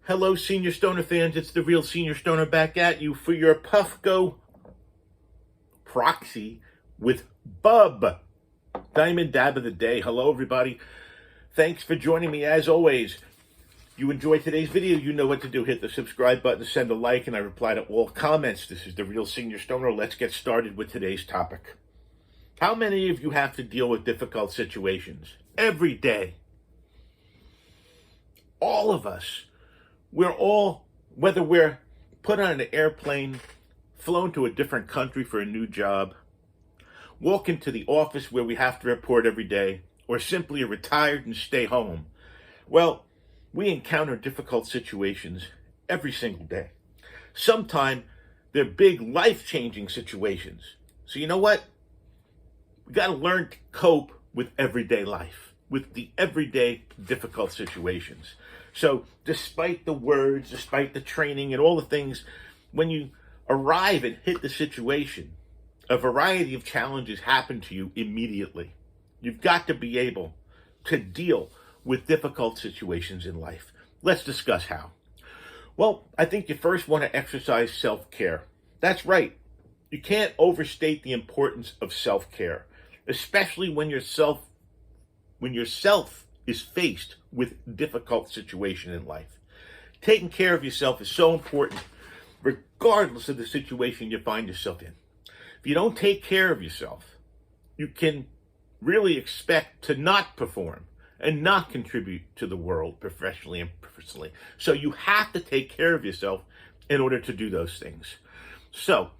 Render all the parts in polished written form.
Hello, Senior Stoner fans. It's the real Senior Stoner back at you for your Puffco Proxy with Bub. Diamond Dab of the Day. Hello, everybody. Thanks for joining me as always. You enjoyed today's video, you know what to do. Hit the subscribe button, send a like, and I reply to all comments. This is the real Senior Stoner. Let's get started with today's topic. How many of you have to deal with difficult situations every day? All of us. We're all, whether we're put on an airplane, flown to a different country for a new job, walk into the office where we have to report every day, or simply are retired and stay home. Well, we encounter difficult situations every single day. Sometimes they're big life-changing situations. So you know what? We got to learn to cope with everyday life, with the everyday difficult situations. So despite the words, despite the training and all the things, when you arrive and hit the situation, a variety of challenges happen to you immediately. You've got to be able to deal with difficult situations in life. Let's discuss how. Well, I think you first want to exercise self-care. That's right. You can't overstate the importance of self-care, especially when yourself is faced with difficult situation in life. Taking care of yourself is so important, regardless of the situation you find yourself in. If you don't take care of yourself, you can really expect to not perform and not contribute to the world professionally and personally. So you have to take care of yourself in order to do those things. So,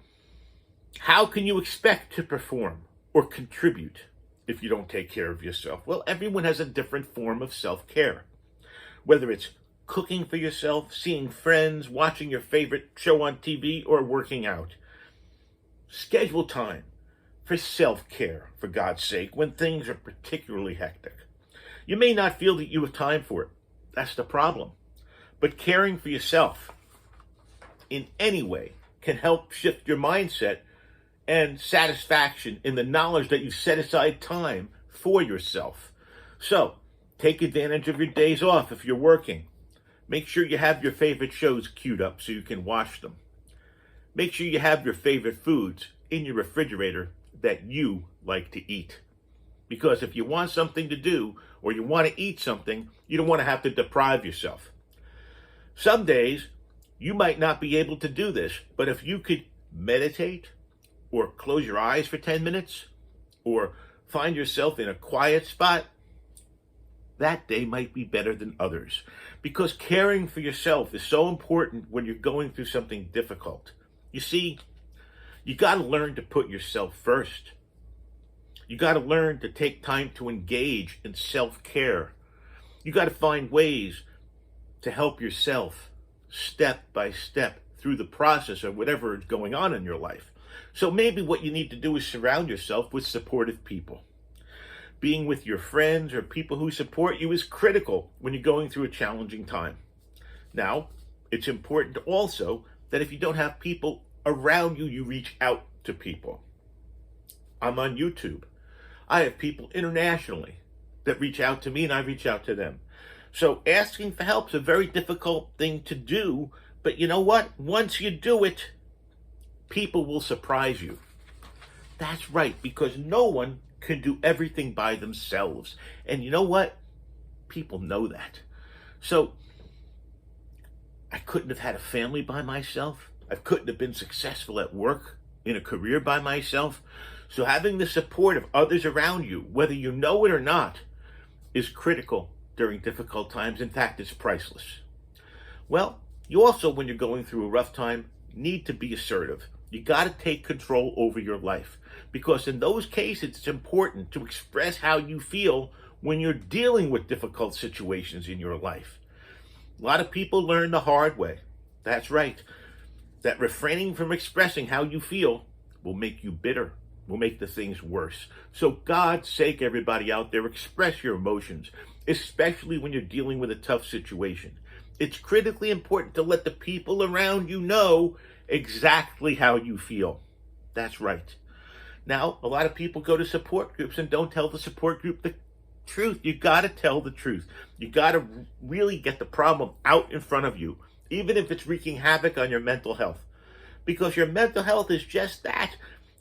how can you expect to perform or contribute if you don't take care of yourself? Well, everyone has a different form of self-care. Whether it's cooking for yourself, seeing friends, watching your favorite show on TV, or working out. Schedule time for self-care, for God's sake, when things are particularly hectic. You may not feel that you have time for it. That's the problem. But caring for yourself in any way can help shift your mindset and satisfaction in the knowledge that you set aside time for yourself. So, take advantage of your days off if you're working. Make sure you have your favorite shows queued up so you can watch them. Make sure you have your favorite foods in your refrigerator that you like to eat. Because if you want something to do or you want to eat something, you don't want to have to deprive yourself. Some days, you might not be able to do this, but if you could meditate, or close your eyes for 10 minutes, or find yourself in a quiet spot, that day might be better than others. Because caring for yourself is so important when you're going through something difficult. You see, you got to learn to put yourself first. You got to learn to take time to engage in self-care. You got to find ways to help yourself step by step through the process of whatever is going on in your life. So maybe what you need to do is surround yourself with supportive people. Being with your friends or people who support you is critical when you're going through a challenging time. Now, it's important also that if you don't have people around you, you reach out to people. I'm on YouTube. I have people internationally that reach out to me and I reach out to them. So asking for help is a very difficult thing to do, but you know what? Once you do it, people will surprise you. That's right, because no one can do everything by themselves. And you know what? People know that. So, I couldn't have had a family by myself. I couldn't have been successful at work, in a career by myself. So having the support of others around you, whether you know it or not, is critical during difficult times. In fact, it's priceless. Well, you also, when you're going through a rough time, need to be assertive. You got to take control over your life, because in those cases, it's important to express how you feel when you're dealing with difficult situations in your life. A lot of people learn the hard way. That's right. That refraining from expressing how you feel will make you bitter, will make the things worse. So God's sake, everybody out there, express your emotions, especially when you're dealing with a tough situation. It's critically important to let the people around you know exactly how you feel. That's right. Now, a lot of people go to support groups and don't tell the support group the Truth. You got to tell the truth. You got to really get the problem out in front of you, even if it's wreaking havoc on your mental health. Because your mental health is just that.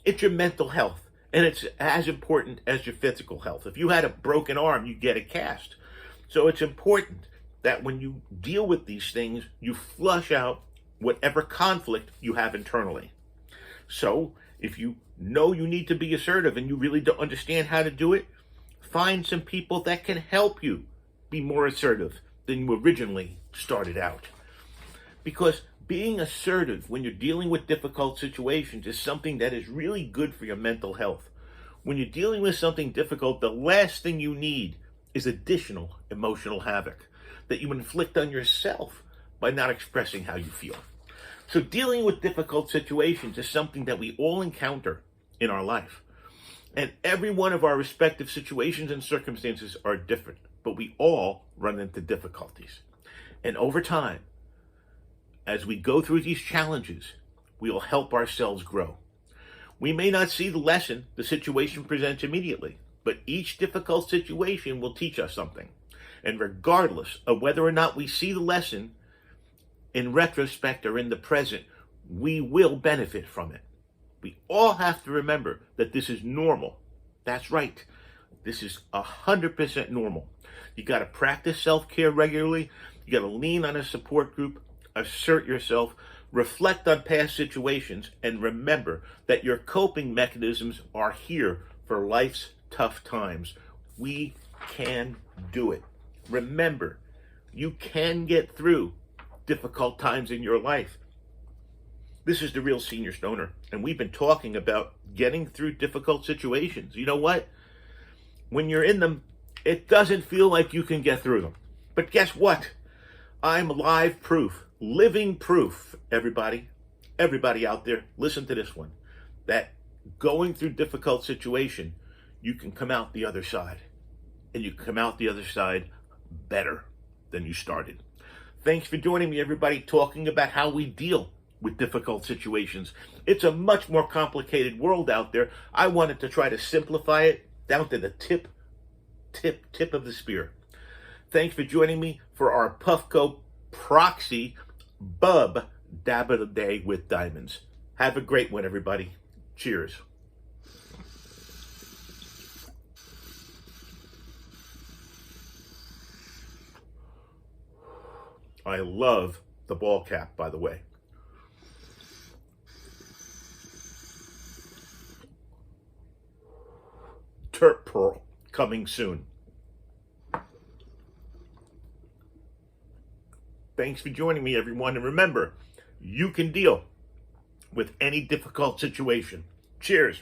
It's your mental health. And it's as important as your physical health. If you had a broken arm, you get a cast. So it's important that when you deal with these things, you flush out whatever conflict you have internally. So if you know you need to be assertive and you really don't understand how to do it, find some people that can help you be more assertive than you originally started out. Because being assertive when you're dealing with difficult situations is something that is really good for your mental health. When you're dealing with something difficult, the last thing you need is additional emotional havoc that you inflict on yourself by not expressing how you feel. So dealing with difficult situations is something that we all encounter in our life. And every one of our respective situations and circumstances are different, but we all run into difficulties. And over time, as we go through these challenges, we will help ourselves grow. We may not see the lesson the situation presents immediately, but each difficult situation will teach us something. And regardless of whether or not we see the lesson in retrospect or in the present, we will benefit from it. We all have to remember that this is normal. That's right. This is 100% normal. You got to practice self-care regularly. You got to lean on a support group, assert yourself, reflect on past situations, and remember that your coping mechanisms are here for life's tough times. We can do it. Remember, you can get through difficult times in your life. This is the Real Senior Stoner, and we've been talking about getting through difficult situations. You know what? When you're in them, it doesn't feel like you can get through them. But guess what? I'm live proof, living proof, everybody out there, listen to this one, that going through difficult situation, you can come out the other side. And you come out the other side better than you started. Thanks for joining me, everybody, talking about how we deal with difficult situations. It's a much more complicated world out there. I wanted to try to simplify it down to the tip of the spear. Thanks for joining me for our Puffco Proxy Bub Dab of the Day with Diamonds. Have a great one, everybody. Cheers. I love the ball cap, by the way. Terp Pearl coming soon. Thanks for joining me, everyone. And remember, you can deal with any difficult situation. Cheers.